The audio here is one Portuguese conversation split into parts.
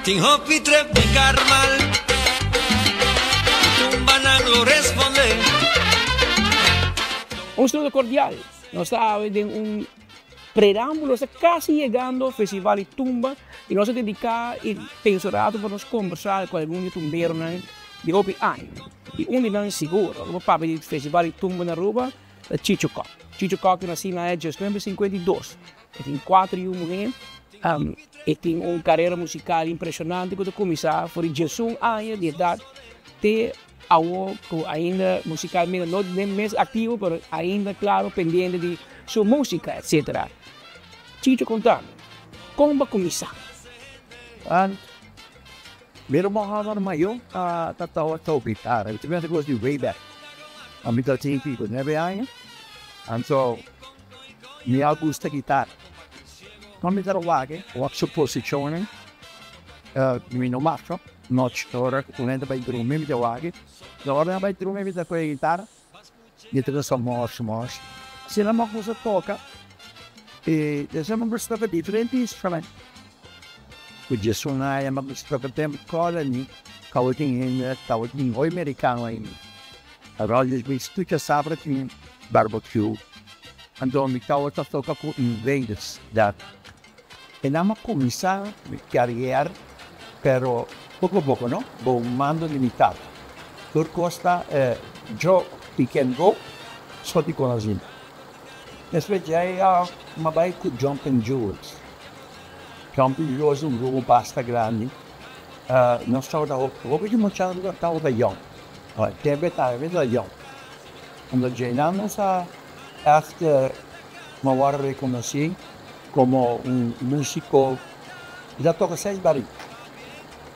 Ting hopi trep di karmal Tumba nang lo responde. Un saludo cordial. Nos está en un preámbulo, está casi llegando al Festival de Tumba y nos dedicamos y pensamos para nos conversar con algunos tumberos de hopi año. Y uno de ellos seguro, como para el Festival de Tumba en Aruba, es Chicho Cock. Chicho Cock nació en 1952. Tem 4 anos, e tem uma carreira musical impressionante quando começou por 18 anos de idade, até agora ainda musicalmente não é mais ativo, mas ainda, claro, pendente de sua música, etc. Chicho, contando, como vai começar? Meron mga mayo, tatawa sa gitar. Ito yung goes the way back. Ang mga people never ayan. And so, niya gusta gitar. Kami tarawage, wak sa posisyonin. Minomacho, noche ora, kunenda ba yung mi tawage. Ora ba yung mi ta ko gitar. Dito na sa mos. Sila mo ko sa toka. There's a number of different instruments. Kuja sunaya mag-gusto tempo colony, kawating o Amerikano ay arroz may stucha sabra ting barbecue. Ando mi kawat sa toka ko invaders that enama kumisa mi carrier pero poco no, mando limitato. Per costa Joe Pick and Go so di conosci. Especially mabay ko Jumping Jewels. Jumping Jewels un grupo basta grande. Non sto da hoop je moet zeggen dat dat jong. Tempo da jong. Omdat Jainano sa echt me waren reconocido como un músico. Ya toca 6 barritos.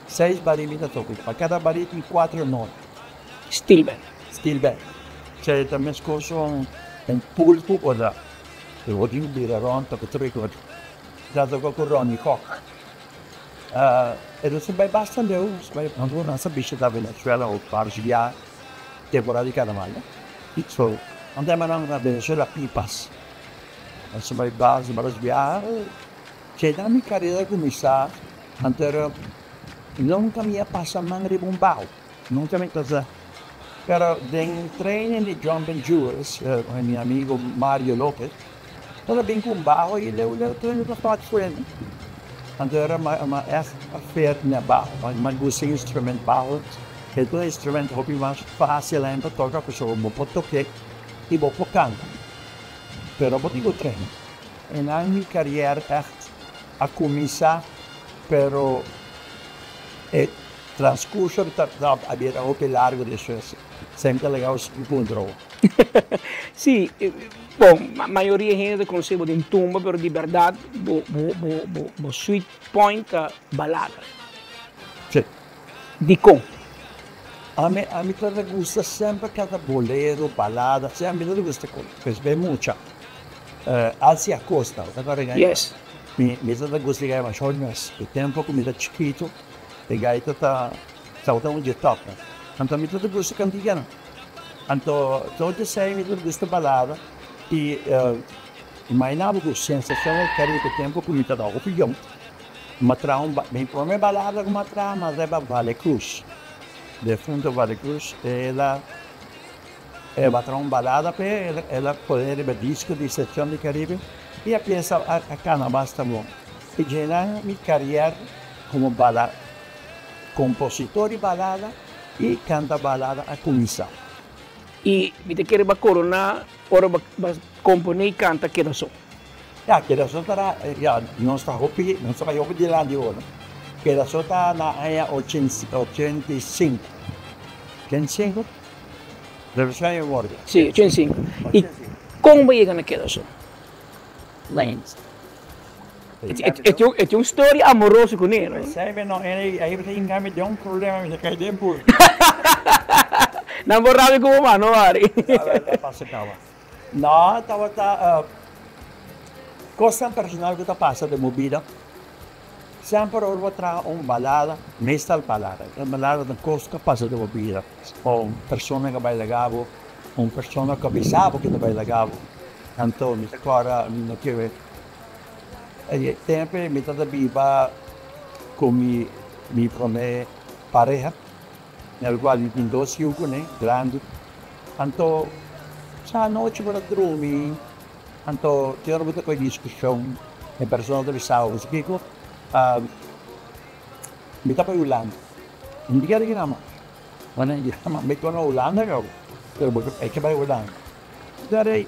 6 barritos da toca. Para cada barrito tem 4 notas. Steel band. C'è também scorso un pulpo o da. E oggi un birra toca 3 cose. Já tocou com o Ronnie Koch. E não vai bastante, quando nossa bicha da Venezuela ou para via temporada de carnaval. So, andamos na Venezuela pipas. Nossa vai base para via. C'è da minha carreira começar, antero nunca me passa mangre bombao. Nunca me casa. Pero den training de Jumping Jewels, con mio amigo Mario Lopez. Toen ben ik een bouw en toen was het voor hem. En toen era uma affair na bouw. Maar ik moest een instrument bouwen. Het instrument hoop ik was fácil en para tocar, porque eu vou tocar e vou cantar. Pero vou digo treino. En na minha carreira echt a começar, pero het transcurso da abbiamo ook largo de suas. Sempre legal o punto. Sim, bom, a maioria gente conhece de tumba, mas de verdade, o sweet point é balada. Sim. De com? A mim gusta sempre cada bolero, balada, sempre me gusta coisa, bem muita. Alcia Costa, agora Yes. Me gusta ganhar mais jovens, o tempo que me dá chiquito, e gaita tá onde toca. Então me gusta cantar. Então, todo sei me gusta balada e imaginava que a sensação é que o tempo que me dá opinião. Bem, para mim balada como mas é Vale Cruz. De fundo Vale Cruz, ela vai balada para ela poder ver disco de seção de Caribe e a pensa a cana basta bom. E já minha carreira como balada, compositor de balada e canta balada a começar. E você quer coronar, ora compor e canta que só. Ja, que só está, não está hopi de lá de ouro. Que só está na área 85. 85? Deve ser o orbe. Sim, 85. E como vai chegar naquela só? Lens. É uma história amorosa com ele. Sabe, não, aí você engame de problema, me cai de puro. Namorado com uma, não é? Não, estava coisa personal que está passando de movida. Sempre eu trago balada, mestal balada. A balada da costa passa de movida. Ou pessoa que vai legal, ou pessoa que avisava que vai legal. Então, me agora não quero. E sempre me está viva com mi promé pareja, nel quale mi tem 2 filhos, né, grande. Então, sa noite para dormir, então, tinha muita coisa discussão, a pessoa do sábado, que me tapa Holanda. Hindi ka rin naman. Ano hindi naman, may ko na Holanda ka. Pero ay ka ba Holanda? Dari,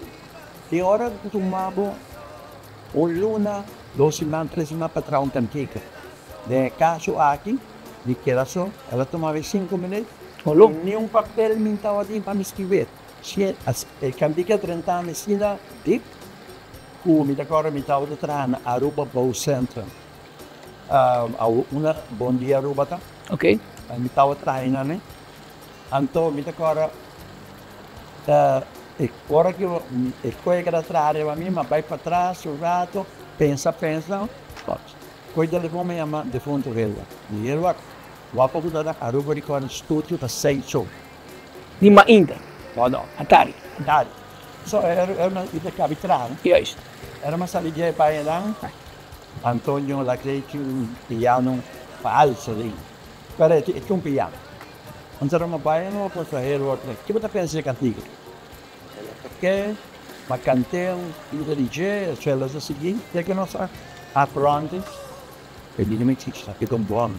di ora que tumabo, o luna, 12 semanas, 3 semanas para trás kika. De caso aqui, de que era só, ela tomava 5 minutos. Olo. Nenhum papel me estava ali para me escrever. Se candica 30 anos, se dá, dip, o me agora me estava atrás na Aruba Bow Center. Una bom dia Aruba tá? Ok. Me estava atrás, né? Então, me agora agora que eu escolho que atrás, eu me vai para trás, um rato, pensa, coisa levou me ama de fundo relva. E eu vou para da Aruba de corno estúdio para 6 show. Di Mainda, Não, Atari. dali. So era uma ida capitrano. Juist. Era uma saligya pa lang. Antonio Lacreci piano falso lì. Però è un piano. Non sarà mai piano per fare che cosa pensi cantico? Perché ma cantiamo il DJ, cioè la seguinte che non sa a pronti e di me ci sta che con buono.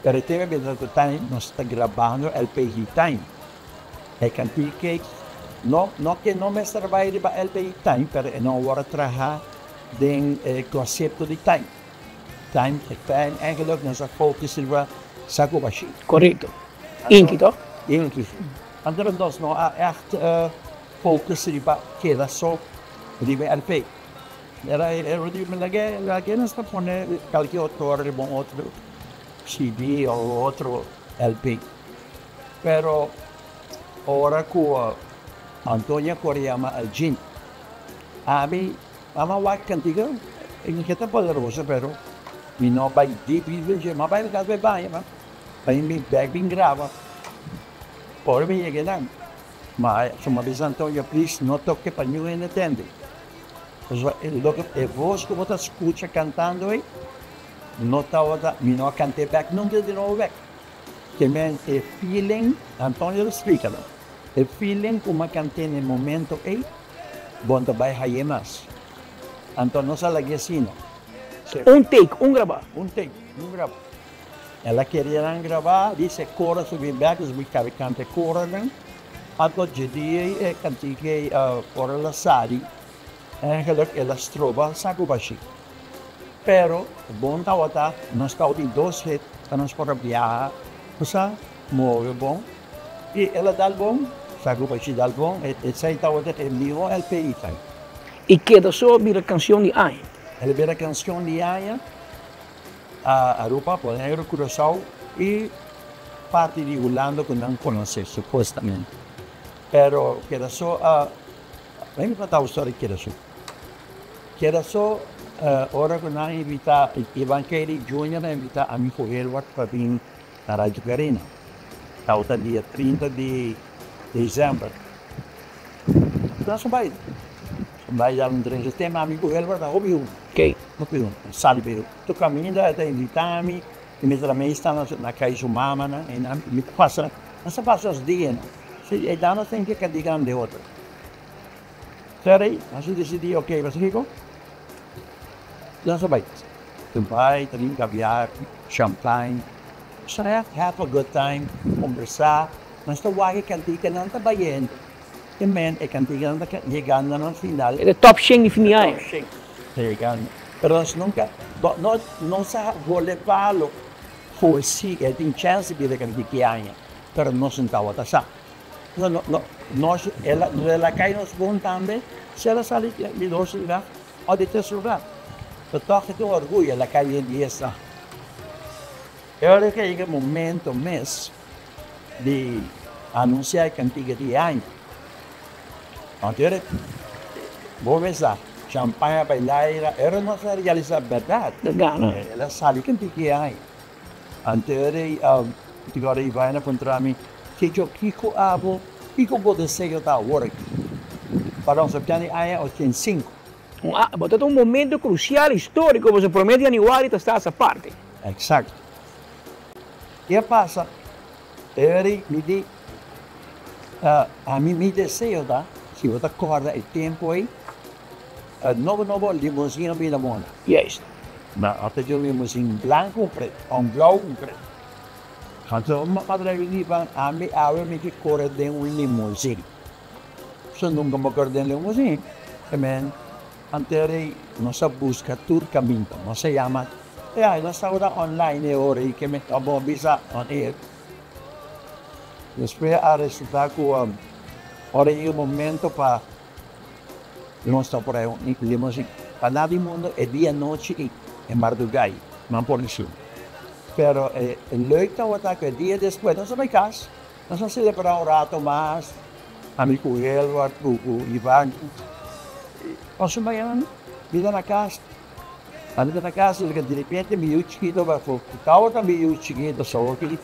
Per te abbiamo detto time non sta gravando LP time. E cantiche no che non mi serve di LP time per non ora traha den concepto di time. Time è fijn eigenlijk naar zijn focus in Sagobashi. Correcto. Inki toch? Inki. Andere dos no echt focus in che da so di LP. Era di me la che non sta pone qualche autore bon otro CD o otro LP. Pero ora con Antonio Corriama al gin. Abi ama wak cantiga in che poderosa però mi no by deep dice ma vai caso vai ma mi back bin grava poi mi che dan ma insomma Antonio please no toque para mí en attende so lo que e vos como ta escucha cantando aí no tava mi no cante back non de nuovo back che men e feeling Antonio explica el feeling como cante nel momento aí bom vai hayemas Antonio no sale así, Un take, un grabar. un grabo. Ela queria gravar, disse cora sobre back, we cante cora, Anto jadi cantique cora la sari, eigenlijk ela trova Sagobashi. Pero bom tawata, nós está em 2 hit, nós para viajar, cosa move bom. E ela dá bom, Sagobashi dá bom, e sai tawata é meu LPI time. Y quedó sobre la canción de Ay. Ela vira canção de Aya, a Aruba, por Negro Curaçao e parte de Holanda que não conhece, supostamente. Pero queda só, vem contar a história que era só. Queda só, ora que nós invita Ivan Kelly Jr. invita a amigo Elward para vir na Rádio Garina. Está dia 30 de dezembro. Então, são baile. Vai dar drink sistema amigo Elward da hobby Ok. no più salve tu cammina da invitami e mi tra me stanno na casa mamma e mi passa ma se passa os dias se e danno sempre che dicono de outro sai assim decidi ok vas rico dan so vai tu vai drink caviar champagne sai have a good time conversar mas tu vai che cantica non sta baiendo e men e cantica non sta llegando al final De top 100 de Ay. Llegando. Pero nunca, non sa volevalo fosse che tem chance di canticare, però non sentava da sa. Nós, ela cai nos bom também, se ela sale de doce lá, ou de terceiro eu toque de orgulho, ela cai de essa. Eu acho que é o momento mesmo de anunciar cantiga de ano. Então, vou pensar. Champagne bailar, era nossa realização verdade. Gana. Ela sabe que tem aí. Antes agora vai na contra-me, que eu Kiko abo, Kiko pode ser eu tá work. Para nós obter aí 85. Botaste un momento crucial, histórico, você promete aniversário está essa parte. Exato. ¿Qué pasa? Eri me di, a mí mi deseo da, si você acorda o tempo aí, novo limusine bij de mona. Juist. Maar altijd een limusine blanco preto, een blauw preto. Gaan ze madre niet van, a mí ahora me que corre de un limusine. Zo nunca me corre de un limusine. Também, antes nossa busca tour caminho, não se chama. Nós ahora online ahora que me acabou bisa on air. Depois a resultar com ora é o momento para nós estar por aí um limusine. Para todo mundo é dia e noite em madrugada, não por isso. Pero leuk dat we dat que dia depois nós vamos casa, nós vamos celebrar rato mais, amigo Eduardo, o Ivan, nós vamos vida na casa. Anda na casa, ele de repente meio chiquito, vai ficar outra meio chiquito, só que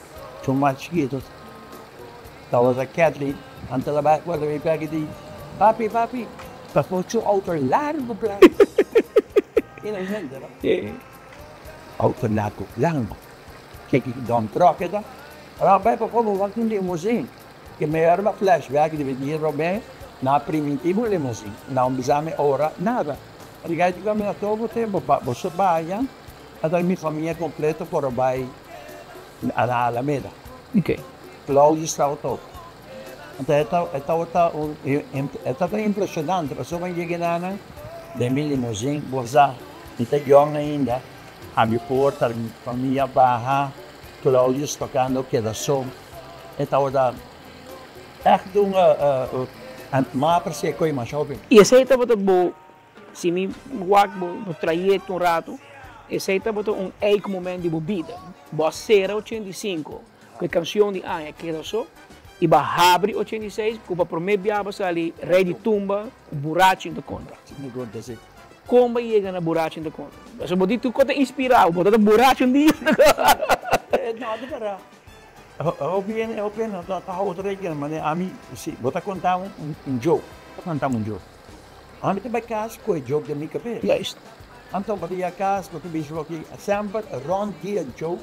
são mais chiquitos. Então a Kathleen, antes da back, quando me pega e diz, papi, para fazer o auto largo para. E não entende, não? Auto largo. Kijk, dan trok je dat. Dan ben ik gewoon wat in de limousine. Je hebt een flashback, die we hier hebben, na primitivo limousine. Nou, bisame ora, nada. Ragazzi, ik ben naar todo tempo, você vai, en dan mijn familie completa voor bij a Alameda. Oké. Claudio estava todo. Então, é impressionante, a pessoa vai chegar na minha limousine, você está jong ainda. A minha porta, a minha família barra, Claudio tocando cada som. Então, echt doen, maar per se kon je maar shopping. E aceita botar bo, se me guarda bo trajeto rato, aceita botar eico momento de bebida. Boa Cera 85, que canção de Anya que era só, e Bahabri 86, que o primeiro biaba ali, Rei de Tumba, Burachi de conta. Me conta assim. Como chega na Burachi de conta? Você pode tu conta inspirado, botar Burachi dia. Não, de cara. Eu bem, tá outra região, mas a mim, se botar contar jogo, contar jogo. A mim também casa com o jogo de minha cabeça. Juist. Então, botar a casa, botar bicho aqui, sempre rond dia jogo,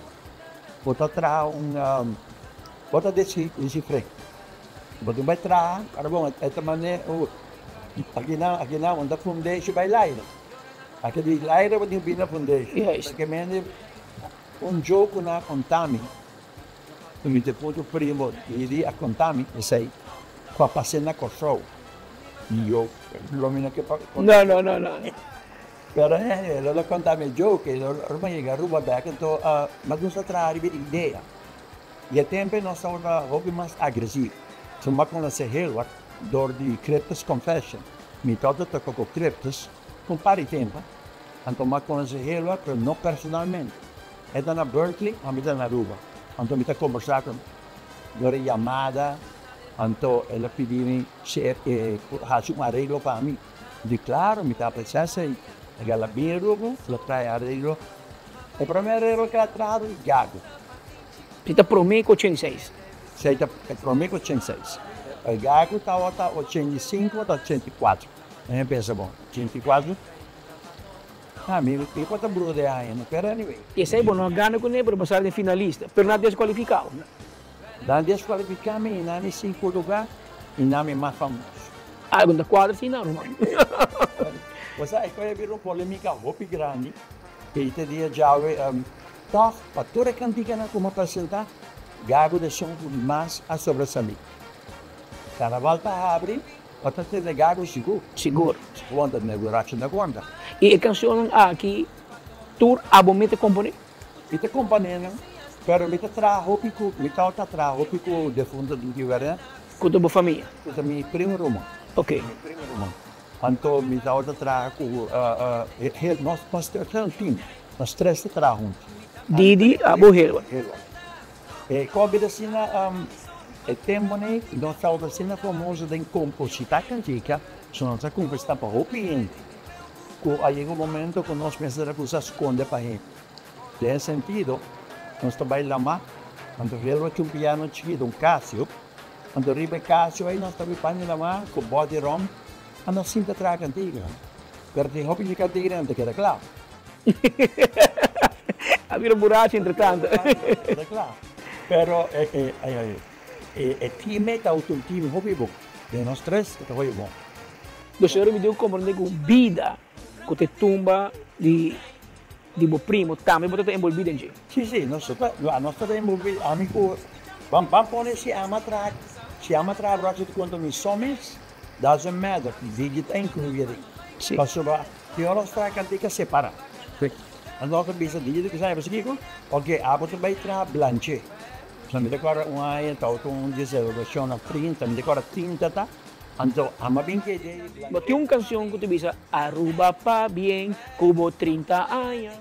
botar trás botar desse frente. Botar vai trás, cara bom, é também aqui não, onde a fundeixa vai lá. Aqui de lá é onde vem a fundeixa. Juist. Porque mesmo jogo na contami. Mi te punto primo di a contami e sei qua passando a corso io l'uomo che fa No. però lo contami il gioco che ormai che ruba back to ma non sa trarre l'idea e a tempo non sta una hobby mas aggressivo insomma con la sehel door di Cryptus Confession mi todo tocco con Cryptus con pari tempo anto ma con la sehel però non personalmente è da Berkeley a mi da Aruba. Então, me conversar com a chamada, então ela pediu se fazer arreglo para mim. De claro, me está precisando, ela bem rubo, ela traz arreglo. O primeiro arreglo que ela traz é Gago. Você está prometo 86? Você está prometo 86. O Gago está 85 ou 84. Eu penso, bom, 84. Amigo, eu posso brudar ainda, pero anyway. E esse aí, bom, não ganha com ele, para passar de finalista, mas não desqualificado. Não desqualificamos e não em 5 lugares e não é mais famoso. Ah, quando quadra final, mano. Você aí vai haver uma polêmica muito grande, que te dia já toch, para toda a cantiga como apresentar, Gago de som mais a sobressair. Carnaval para abrir, para ter de Gago seguro. Seguro. Quando não é na conta. E a canção aqui, tour abomete componer? E te companhia, pero me te trajo pico, me te trajo pico de fundo do que era. Com a tua família? Com a minha prima Roma. Ok. Minha prima Roma. Então me te trajo nós temos um time, nós três te trajo juntos. Didi, Abu Helwa. E como assim é tempo né, nós estamos assim famoso de compositar cantica, só nós conversamos para o cliente. Aí chega um momento que nós pensamos que se esconde para ele. Nesse sentido, nós trabalhamos lá, quando eu tinha um piano chiquito, Casio, quando arriba Casio, aí nós trabalhamos lá com body rom, e nós sempre trazemos cantiga. Pero tem roupa de cantiga não era claro. Havia um buraco entretanto. Era claro. Pero time tá outro time hobby bom. De nós três, tá hobby bom. Do senhor me deu compreender com vida, que te tumba de meu primo, também você está envolvido em gente. Sim, nós estamos envolvidos, amigo, vamos pôr se amatra braço quando me somes, doesn't matter, vídeo está incluído. Sim. Passou lá, que horas está cantica separa. Então, que bisa dia que saya bersih ok, apa tu baik tra blanche. Sampai dekor uai tahu tu diesel version of print, sampai dekor tinta ta. Então, ama bem que de. Mas tem uma canção que tu bisa, Aruba pa bien, como 30 anos.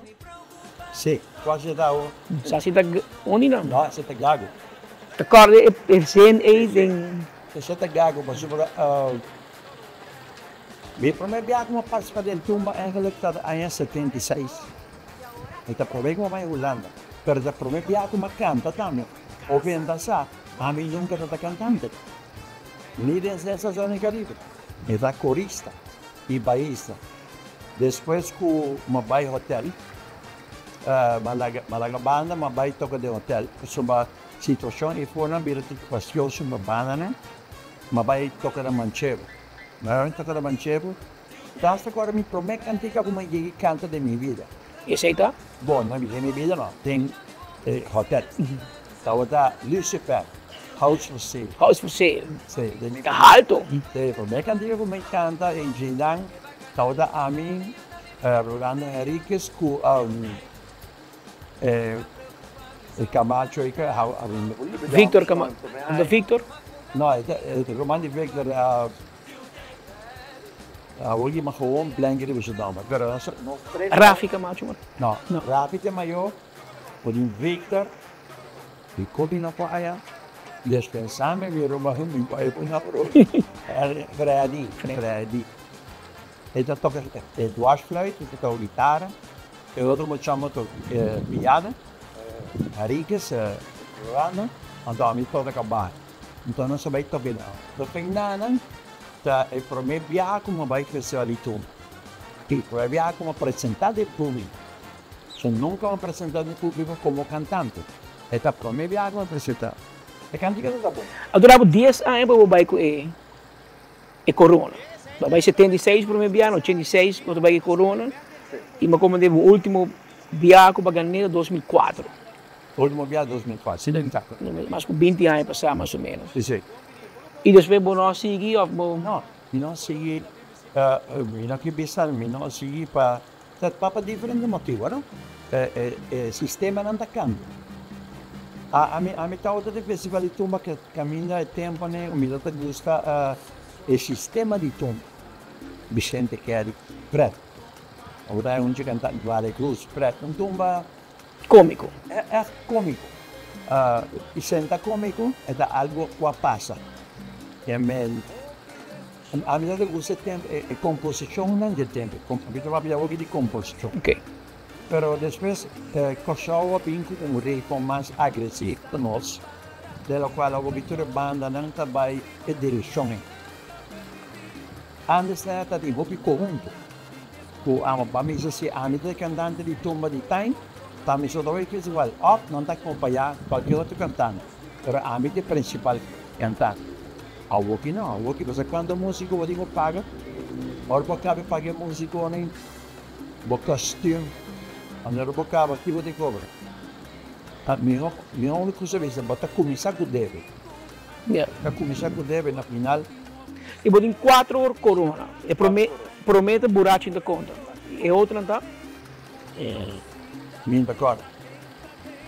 Sim, quase tahu. Sa sita, onde não? Não, você tá gago. Recorda, persen tem... Você tá gago, mas sobre meu primeiro viagem uma participar de tumba eigenlijk dat em 76. Então, provei como vai Holanda. Pero o primeiro viagem uma canta também. Ouvindo essa, a mim nunca está cantando. Nem desde essa zona Caribe. Era corista e baísta. Depois com uma bairro hotel, malaga banda, uma bairro toca de hotel. Sobre situação e foi na beira de passeio sobre banda, né? Uma bairro toca de manchego. Mas toca de manchego. Basta agora me promete cantar como eu canta de minha vida. E aceita? Bom, na minha vida não. Tem hotel. Então, Lucifer. House for sale. House for sale. Sim, Alto. Promete cantar como eu canta em Jindang. Então, a mim, Rolando Henriquez, com Camacho, Victor Camacho. Victor? Não, Romano Victor, hoje mas gewoon blanket was het dan. Pero Rafi Camacho. no, Rafi de maior, por Victor, e cobi na praia, descansando e Romano me pai por na pro. Freddy. Então toca dwarsfluit, toca guitarra, e outro me chama to piano, Henriquez, Rolando, então a mim toca acabar. Então não sabia tocar não. Do final é para mim viajar como vai fazer ali tudo. E para viajar como apresentado ao público. Eu nunca me apresentado ao público como cantante. É para mim viajar como apresentado. É cantiga não está bom. Adorava 10 anos para o bairro e Corona. Vai 76 para o meu viagem, 86 para o bairro Corona. E me comandei o último viagem para Ganeira 2004. O último viagem 2004, sim, não está. Mas com 20 anos passar mais ou menos. Sim. E depois nós seguir ou não, não seguir, não que pensar, não seguir para diferentes motivos, não? O sistema não está cambiando. A mim está outra festival de tumba que caminha o tempo, né? O meu gusta o sistema de tumba. Vicente Queri, preto. Agora é onde canta Vale Cruz, preto. Tumba cômico. É cômico. E senta cômico é algo que passa. A mim não gusta tempo, composição não de tempo. Habitualmente de composição. Ok. Pero depois, começou a vincular com um ritmo mais agressivo para nós, da qual a abertura banda não trabalha em direção. Antes era de hobby conjunto. Para mim, se a mim de cantante de tumba de time, para mim só dois que igual, não está acompanhado qualquer outro cantante, pero a mim de principal cantante. A Woki não, a Woki, porque quando o músico vai paga, ou para cabe pagar músico nem, o costume, quando o cabe aqui vai cobrar. A minha única coisa é botar começar com o deve. Para começar com o deve na final. E botem 4 horas Corona. E promete buraco da conta. E outra não está? Minha conta.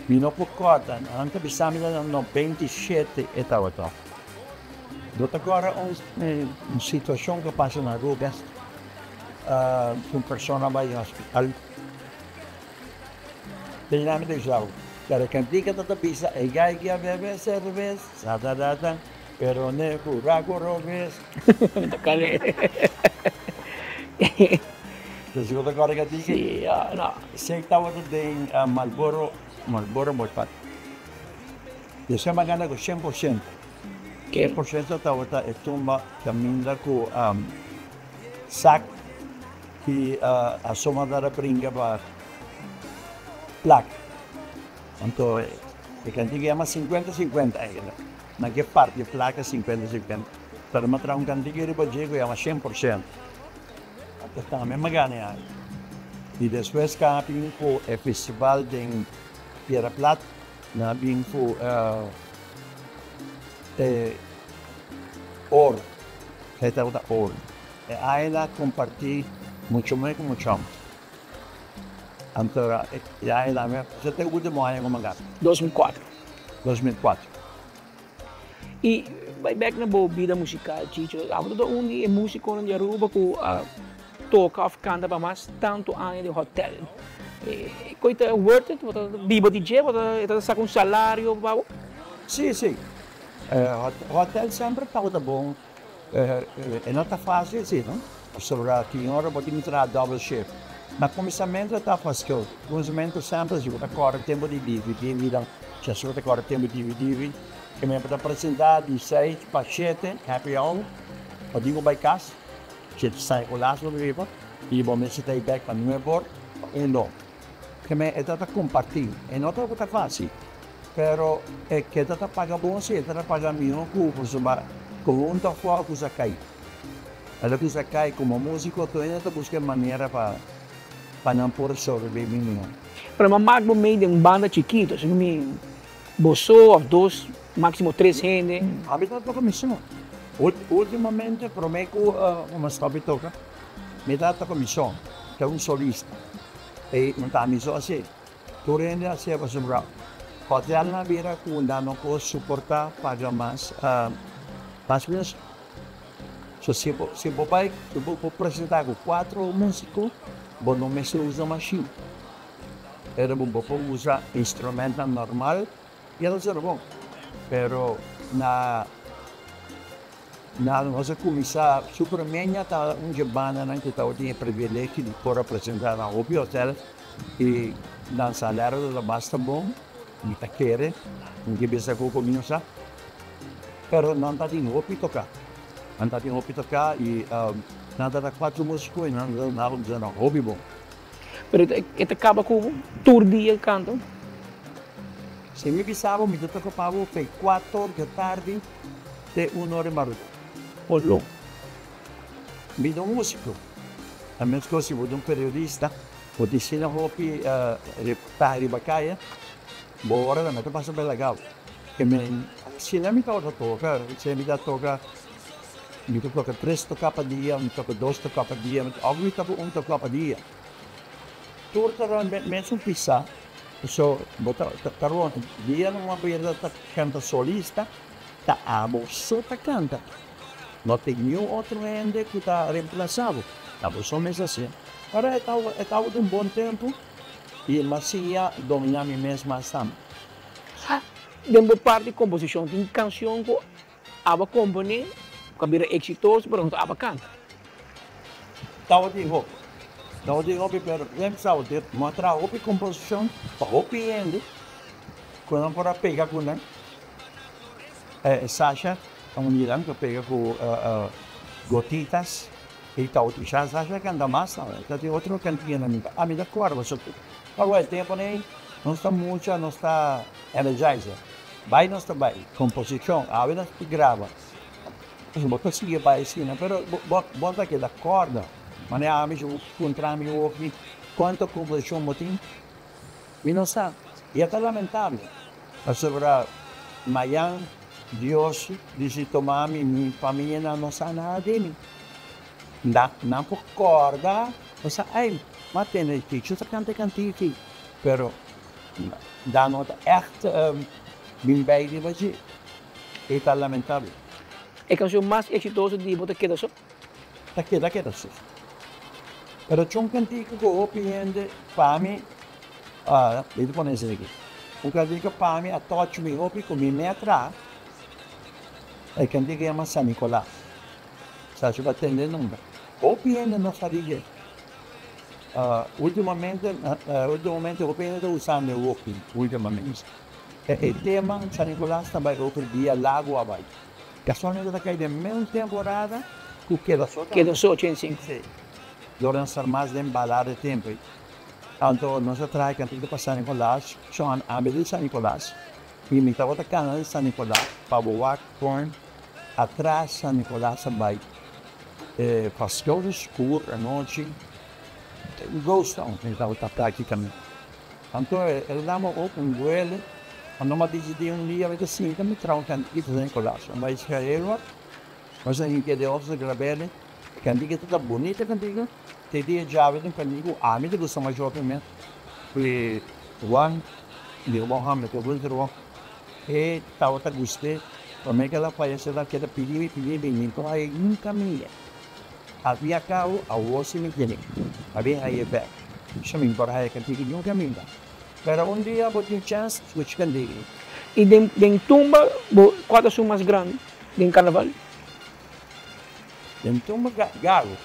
Minha conta, antes pensamos no 27 e tal. Doutor, agora uma situação que passa na rua, uma pessoa vai ao hospital. Dinâmica de jogo. Cara, cantica toda pizza, e gai que a bebê cerveja, sadadada, pero ne buraco robes. Dus eu agora que digo. Sim, não. Sei que estava de Marlboro muito fácil. Eu sei magana com 100%. 100% estava a tumba caminha com sac que a soma da brinca para placa. Então, E cantiga chama 50-50 ainda. Na que parte placa 50-50. Para mostrar um cantiga de Bajego chama 100%. Até também magana aí. E depois caminho para o festival de Piedra Plata, na bem para ouro. Esta é outra ouro. E aí lá compartilhei muito mais com muito mais. Então, aí lá, você tem o último ano como gato. 2004. 2004. E vai back na boa vida musical, Chicho. Agora todo mundo é músico na Aruba que toca ou canta para mais tanto anos de hotel. Coisa worth it? Vivo DJ? Você saca um salário? Sim, sim. Hotel sempre está bom. Não está fácil, sim, não? Sobre a hora pode entrar double shift. Mas começamento está fácil. Começamento sempre se agora tempo de DVD, já só agora tempo de DVD. Que me para apresentar de 6 para 7, happy hour. Eu digo by casa, você sai com lá sobre vivo e vou me sentar back para New York e não. Que me é tata compartilhar. E não está fácil. Pero é que tata paga bom se tata paga melhor com um tá fora com o cai. Ela que cai como músico, tu ainda busca maneira para não por sobreviver melhor. Para uma magno meio de uma banda chiquita, assim como boçou, 2, máximo 3 gente. A vida toca missão. Ultimamente, prometo uma stop toca. Me dá toca missão, que é solista. E não está missão assim. Tu rende assim para sobrar. Hotel na beira, quando não posso suportar, paga mais. Mas mesmo. Se vou apresentar com 4 músicos, não me se usa machine. Era bom usar instrumento normal e eles eram bom. Pero na nossa começar super minha tá banda que tinha privilégio de poder apresentar na Hopi Hotel e na salário da basta bom, me tá querer, que bisa ko começar. Pero não tá em Hopi tocar. Não tá em Hopi tocar e nada da 4 músicos e não na Hopi bom. Pero ito acaba com tour dia canto. Se me bisava, me tocava foi 4 da tarde de 1 hora mais. Olô. Me dou músico. A menos que eu seja um periodista, vou dizer na Hopi para Ribacaia, boa hora, mas passa bem legal. Se não me toca, se me toca, me toca 3 tocar para dia, me toca 2 tocar para dia, alguém me toca 1 tocar para dia. Tour mesmo pisar. So, taruan, dia numa beira tá canta solista, tá a bolsa tá canta. Não tem nenhum outro ende que tá reemplaçado. Tá só mesmo assim. Agora é de um bom tempo e macia dominar me mesmo assim. Dentro da parte de composição, tem canção que aba compone, que vira exitoso, mas não aba canta. Tava de roupa. Então, eu digo, pero lembra de mostrar a composição, para o ende, quando para pegar com Sasha, a unidade que pega com gotitas, e tal, Sasha canta mais, tem outro cantinho na minha, a minha cor, você agora o tempo nem, não está muito, não está energizer, vai não está bem, composição, a vida que grava, você consegue vai assim, pero bota aqui da corda. Mas a amiga encontramos aqui quanto composição motim, e não sabe. E é lamentável. Sobre Mayan, Deus disse tomar minha família não sabe nada de mim. Não por corda, não sabe, ai, mas tem aqui, eu canta aqui, pero dá nota echt bem bem de você. É lamentável. É a canção mais exitosa de Bota Queda Só? Queda Só. Pero c'è un cantico che ho piende fame, vedi come essere qui. Un cantico fame a tocci hopi come me atrás. E cantico chiama San Nicolà. Sta ci battendo non. O piende non faria. Ultimamente ho piende usando hopi, ultimamente. E il tema San Nicolà sta bei hopi via lago abai. Casualmente da caída mesma temporada que Queda Só. Queda Só, 105. Sì. Dovremmo stare mais de embalar de tempo. Então, nós atrás cantico para San Nicolás, são a medida de San Nicolás. E me estava canal de San Nicolás, para voar com atrás San Nicolás vai. Pastor escuro à noite, gostão, me estava praticamente. Então, ele dava um duelo, quando eu decidi dia, eu disse, me trago um cantigo de San Nicolás. Mas Israel, mas aí que Deus gravele, cantigo toda bonita, cantigo, te dia já um cantigo, a mim gosta mais jovem, foi Juan, de Mohammed, eu vou dizer, e estava a gostar, como é que ela faz essa que ela pediu, bem, então aí nunca me ia. Havia carro, a voz me queria, havia aí back, chamei para aí cantigo, nunca me ia. Pero dia, vou ter chance, switch cantigo. E den tumba, qual é o mais grande? Den carnaval? Então, gago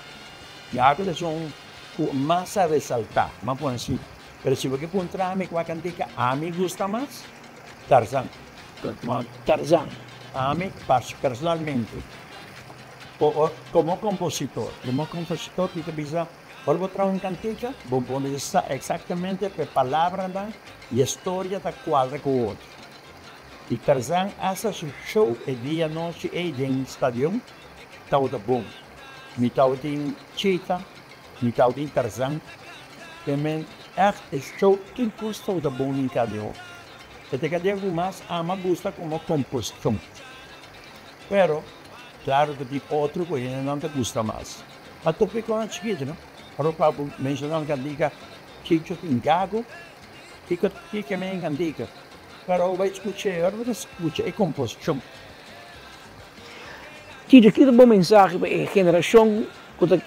é mais a ressaltar, mas por assim, pero se você encontrar-me com a cantica, a mim gusta mais, Tarzan. Tarzan. A mim, personalmente, como compositor, que precisa, vou trazer uma cantica, vou poner exatamente a palavra e a história da quadra com o outro. E Tarzan faz seu show dia e noite em estádio, estava bom. Me estava em Cheetah, me estava em Tarzan, também é show que custa o bom em cada um. Este cadê mais ama gusta como composição. Pero, claro que tem outro que não te gusta mais. Mas tu fica com chiquito, não? Para mencionar que diga que tem gago, que me indica. Pero vai escutar, é composição. Tira aqui um bom mensagem para a geração que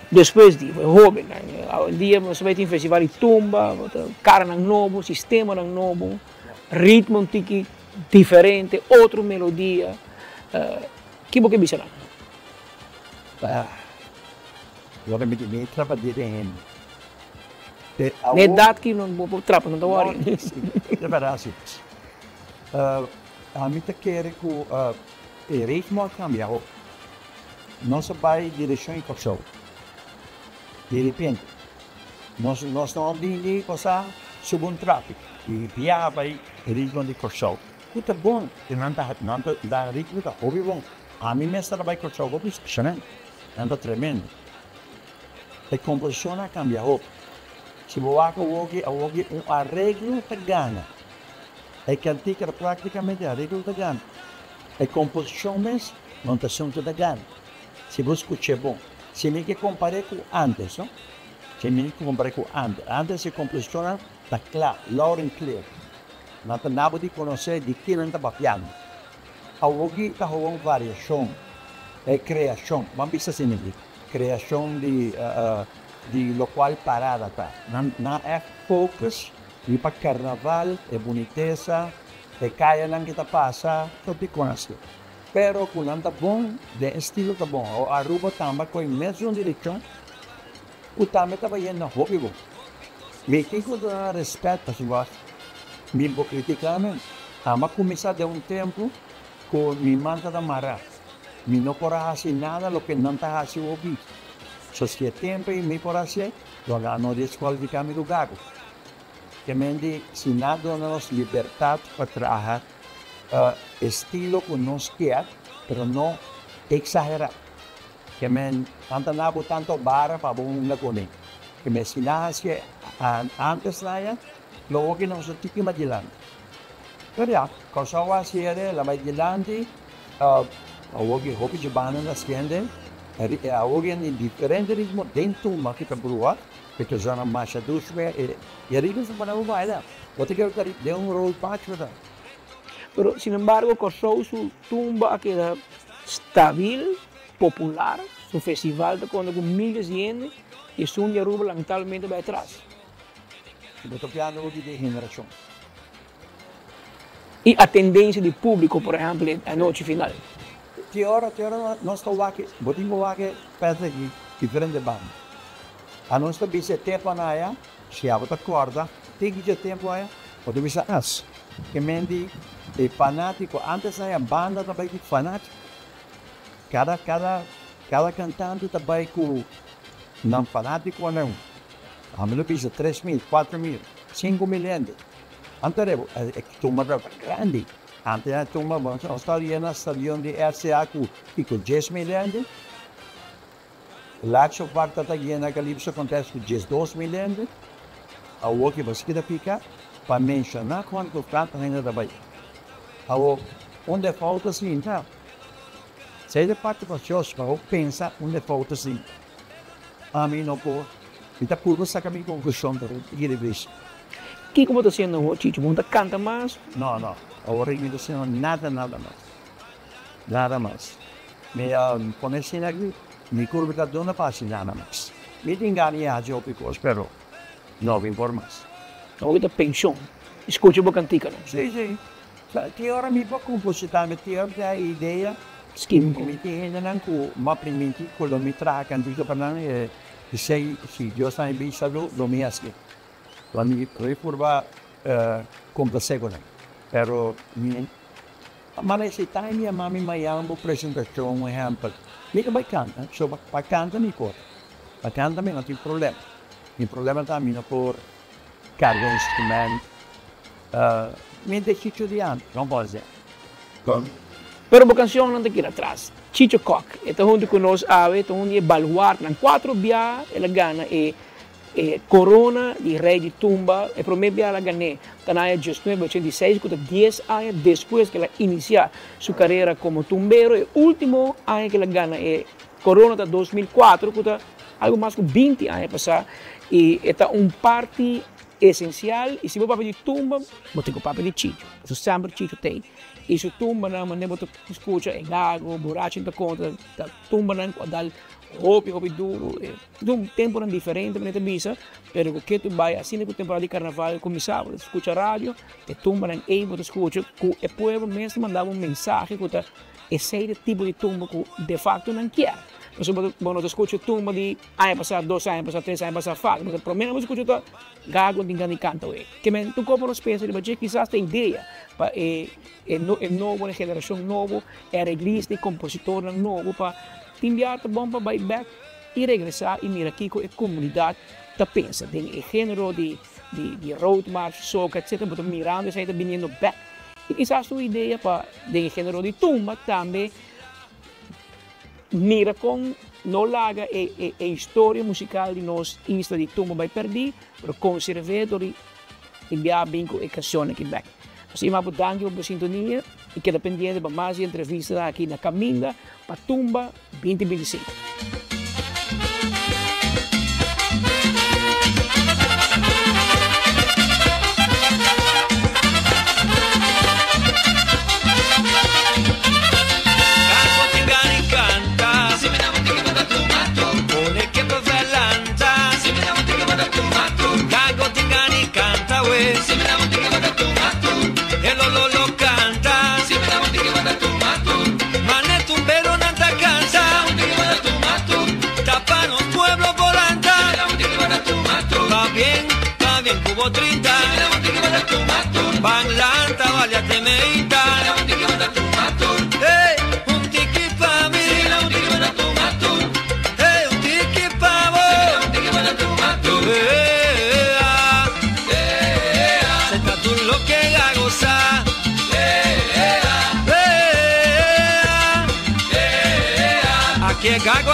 depois de jovem, hoje em dia você vai ter festival de tumba, cara novo, sistema novo, ritmo tiki diferente, outra melodia, que você pensa? Eu me digo, trabalhar em na idade que não vou trapa, não está worried. É verdade. A mim quer que o ritmo cambia. Não se vai direção em corção. De repente, nós não vamos passar sob um tráfico e via vai ritmo de corção. Muito bom, não dá ritmo, está bom. A mim mesmo trabalha corção, vou pensar, não tremendo. A composição cambia. Se você um arreglo de gana, a cantiga praticamente arreglo de gana. A composição mesmo, não está sendo de gana. Se você escuta bom, se me comparar com antes, não? Se me comparar com antes a composição está clara, loud and clear. Não tem nada de conhecer de que não está bapiando. Alguém está com variação, é criação, mas isso significa criação de local parada, tá? Não é focus, e para carnaval, é boniteza, é caia lá que está passa, tudo te conhece. Pero quando anda bom, de estilo tá bom. O Aruba também com a mesma direção, o também estava indo na hobby bom. Me fico de respeito, se você me criticar, mas começar de tempo com me manda da mará. Me não pode fazer nada do que não está fazendo ouvir. Se é tempo e me pode fazer, eu não desqualificar meu gago. Que me se nada nos liberdade para trabalhar estilo que nós queremos, mas não exagerar. Que me não tanto barra para um lagoninho. Que me se nada antes lá, logo que nós temos que ir adiante. Pero quando eu fazer lá mais adiante, hoje de banda na esquerda, hoje em diferente ritmo dentro do que está boa, porque já na marcha dos pés e ritmo se para vai lá. Você quer dar rol patch para. Pero, sin embargo, Corso su tumba queda estável, popular, su festival de quando com milhas de gente e su de Aruba lamentablemente vai atrás. Estou falando de geração. E a tendência de público, por exemplo, a noite final. Teora nós estamos aqui, botinho aqui perto aqui, diferente banda. A nós também se tempo na área, se a outra corda, tem que ter tempo aí, pode vir as. Que mendi é fanático, antes a banda também é fanático. Cada cantante também com não fanático ou não. A mim pisa 3.000, 4.000, 5.000 ende. Antes é tumba grande. Antes a tumba, bom, está llena stadion de RCA com 10 milhões. Laatste parte está llena Calypso acontece com 12 milhões. A outra você quer ficar para mencionar quanto plata ainda trabalha. A onde falta sim, então. Se é parte para os para pensar onde falta sim. A mim não pode. Então por isso que a minha conclusão é que que como está sendo Chicho? Você canta mais? não. Agora eu não estou sendo nada mais. Nada mais. Me conheci aqui, me curva da dona passa nada mais. Me engane a jogo porque pero não vim por mais. Ou da pensão. Escute uma cantica, não? Sim. Tem hora me para compositar, me tem hora a ideia. Skin. Me tem ainda não com uma primeira quando me traga cantica para não é sei se eu saio bem sabe do me assim. Quando me curva complacer com pero mas esse time a mami mayambo apresentação um exemplo. Me que vai cantar, so para cantar me cor. Para cantar me não tem problema. O problema também não por carregar instrumento. Me decido de antes, não pode ser. Pero a canção não tem que ir atrás. Chicho Cock, então onde conosco então onde é baluarte, em 4 bias ela gana e Corona de Rei de Tumba, e primeiro dia ela ganhou, na época de 1986, com 10 anos depois que ela inicia sua carreira como tumbeiro, e o último ano que ela ganha é Corona de 2004, com algo mais de 20 anos passar, e é parte essencial, e se você papel de tumba, você tem o papel de Chicho, isso sempre Chicho tem. E se tumba na maneira que você escuta, é gago, borracho, não conta, tumba na quadral, hopi duro, um tempo diferente, mas bisa, pero que tu vai assim na temporada de carnaval começava, escuta rádio, e tumba na você escuta, que o povo mesmo mandava mensagem que esse tipo de tumba que de facto não quer. Mas quando você escuta tumba de ano passado, 2 anos passado, 3 anos passado, faz, mas pelo menos você escuta gago de engano e canta, que men tu como nos pensa, mas quizás tem ideia, para novo, geração novo, arreglista e compositor novo, para enviar a bomba by back e regressar e mirar aqui com a comunidade que pensa, tem o gênero de road march, soca, etc. Mas mirando e está vindo back. E quizás a ideia para o gênero de tumba também mira com não larga a história musical de nós insta de tumba vai perder, mas conservar e enviar bem com a canção aqui back. Assim, mas danke por sintonia e queda pendiente para mais entrevistas aqui na Caminda para Tumba 2025. Cubo 30, Banglanta, vaya temeita, un tiki pa' mí, un tiki pa' vos, senta tú lo que a gozar, aquí es gago